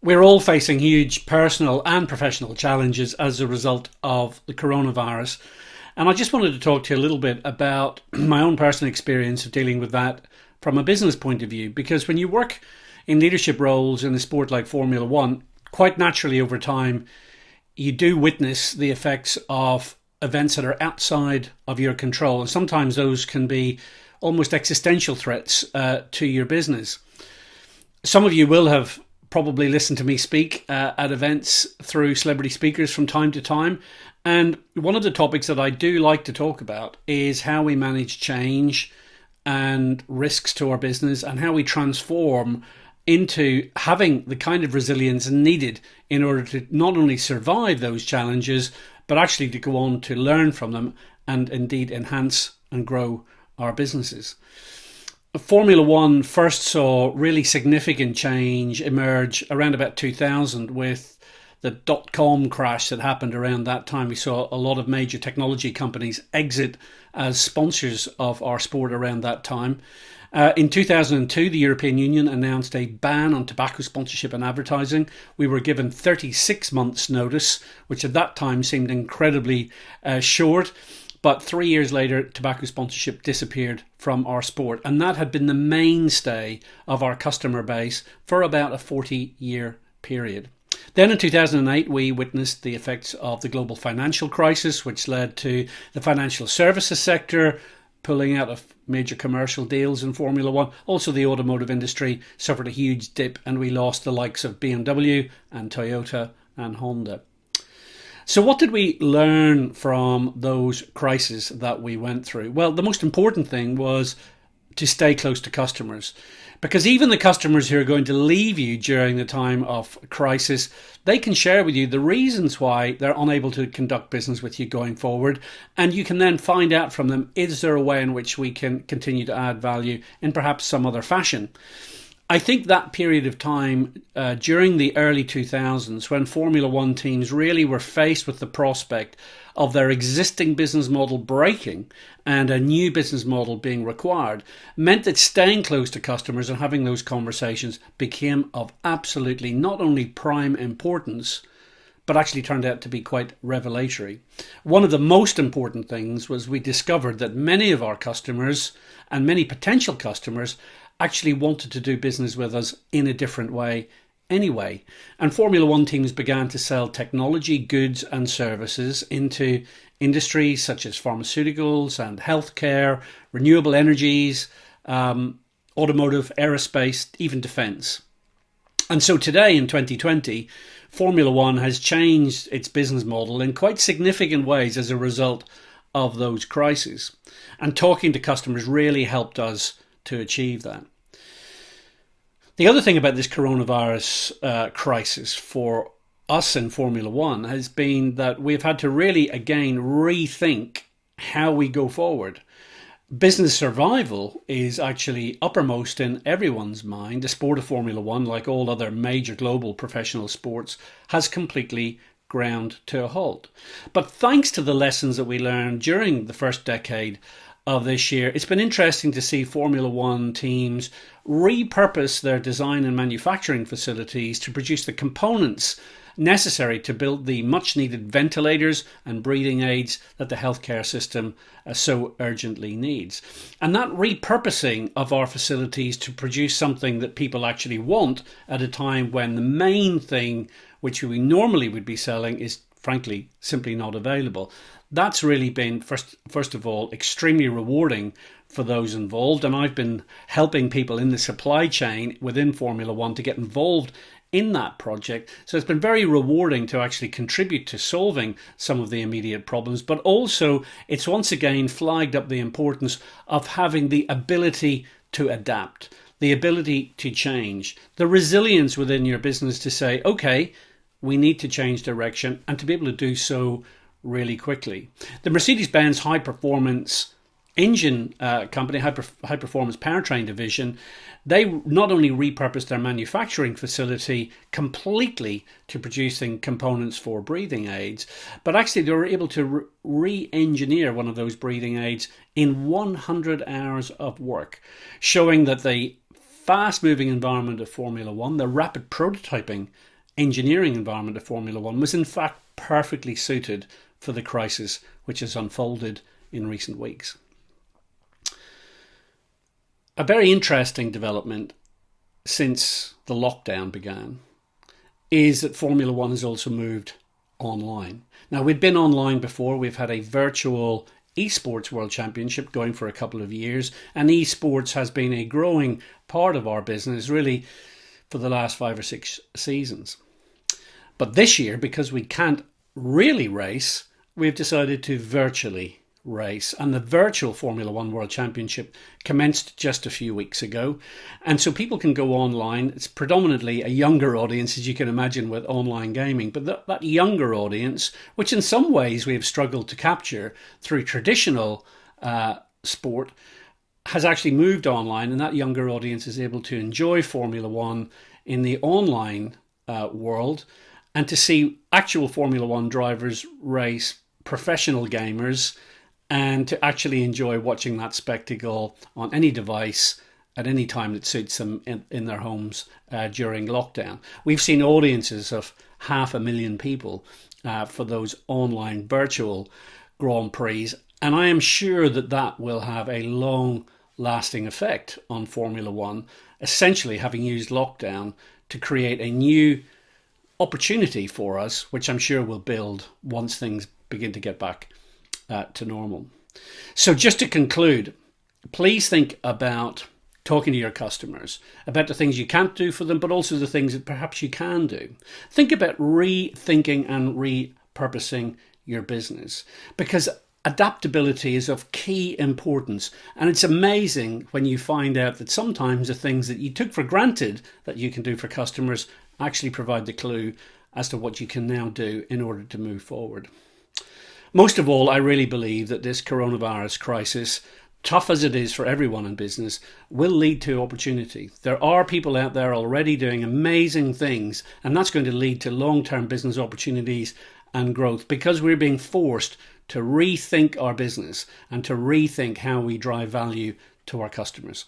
We're all facing huge personal and professional challenges as a result of the coronavirus. And I just wanted to talk to you a little bit about my own personal experience of dealing with that from a business point of view. Because when you work in leadership roles in a sport like Formula One, quite naturally over time, you do witness the effects of events that are outside of your control. And sometimes those can be almost existential threats to your business. Some of you will have probably listened to me speak at events through celebrity speakers from time to time. And one of the topics that I do like to talk about is how we manage change and risks to our business and how we transform into having the kind of resilience needed in order to not only survive those challenges, but actually to go on to learn from them and indeed enhance and grow our businesses. Formula One first saw really significant change emerge around about 2000 with the dot-com crash that happened around that time. We saw a lot of major technology companies exit as sponsors of our sport around that time. In 2002, the European Union announced a ban on tobacco sponsorship and advertising. We were given 36 months notice, which at that time seemed incredibly short. But 3 years later, tobacco sponsorship disappeared from our sport. And that had been the mainstay of our customer base for about a 40-year period. Then in 2008, we witnessed the effects of the global financial crisis, which led to the financial services sector pulling out of major commercial deals in Formula One. Also, the automotive industry suffered a huge dip and we lost the likes of BMW and Toyota and Honda. So what did we learn from those crises that we went through? Well, the most important thing was to stay close to customers, because even the customers who are going to leave you during the time of crisis, they can share with you the reasons why they're unable to conduct business with you going forward. And you can then find out from them, is there a way in which we can continue to add value in perhaps some other fashion? I think that period of time during the early 2000s, when Formula One teams really were faced with the prospect of their existing business model breaking and a new business model being required, meant that staying close to customers and having those conversations became of absolutely not only prime importance, but actually turned out to be quite revelatory. One of the most important things was we discovered that many of our customers and many potential customers actually wanted to do business with us in a different way anyway. And Formula One teams began to sell technology, goods and services into industries such as pharmaceuticals and healthcare, renewable energies, automotive, aerospace, even defense. And so today in 2020, Formula One has changed its business model in quite significant ways as a result of those crises. And talking to customers really helped us to achieve that. The other thing about this coronavirus crisis for us in Formula One has been that we've had to really again rethink how we go forward. Business survival is actually uppermost in everyone's mind. The sport of Formula One, like all other major global professional sports, has completely ground to a halt. But thanks to the lessons that we learned during the first decade of this year, it's been interesting to see Formula One teams repurpose their design and manufacturing facilities to produce the components necessary to build the much needed ventilators and breathing aids that the healthcare system so urgently needs. And that repurposing of our facilities to produce something that people actually want at a time when the main thing which we normally would be selling is frankly simply not available. That's really been, first of all, extremely rewarding for those involved. And I've been helping people in the supply chain within Formula One to get involved in that project. So it's been very rewarding to actually contribute to solving some of the immediate problems. But also, it's once again flagged up the importance of having the ability to adapt, the ability to change, the resilience within your business to say, okay, we need to change direction, and to be able to do so really quickly. The Mercedes-Benz high performance engine company, high performance powertrain division, they not only repurposed their manufacturing facility completely to producing components for breathing aids, but actually they were able to re-engineer one of those breathing aids in 100 hours of work, showing that the fast-moving environment of Formula One, the rapid prototyping engineering environment of Formula One was in fact perfectly suited for the crisis which has unfolded in recent weeks. A very interesting development since the lockdown began is that Formula One has also moved online. Now, we'd been online before. We've had a virtual esports world championship going for a couple of years, and esports has been a growing part of our business really for the last 5 or 6 seasons. But this year, because we can't really race, we've decided to virtually race, and the virtual Formula One World Championship commenced just a few weeks ago, and so people can go online. It's predominantly a younger audience, as you can imagine, with online gaming, but that younger audience, which in some ways we have struggled to capture through traditional sport, has actually moved online, and that younger audience is able to enjoy Formula One in the online world and to see actual Formula One drivers race professional gamers, and to actually enjoy watching that spectacle on any device at any time that suits them in their homes during lockdown. We've seen audiences of 500,000 people for those online virtual Grand Prix, and I am sure that that will have a long-lasting effect on Formula One, essentially having used lockdown to create a new opportunity for us, which I'm sure will build once things begin to get back to normal. So just to conclude, please think about talking to your customers about the things you can't do for them, but also the things that perhaps you can do. Think about rethinking and repurposing your business, because adaptability is of key importance. And it's amazing when you find out that sometimes the things that you took for granted that you can do for customers actually provide the clue as to what you can now do in order to move forward. Most of all, I really believe that this coronavirus crisis, tough as it is for everyone in business, will lead to opportunity. There are people out there already doing amazing things, and that's going to lead to long-term business opportunities and growth, because we're being forced to rethink our business and to rethink how we drive value to our customers.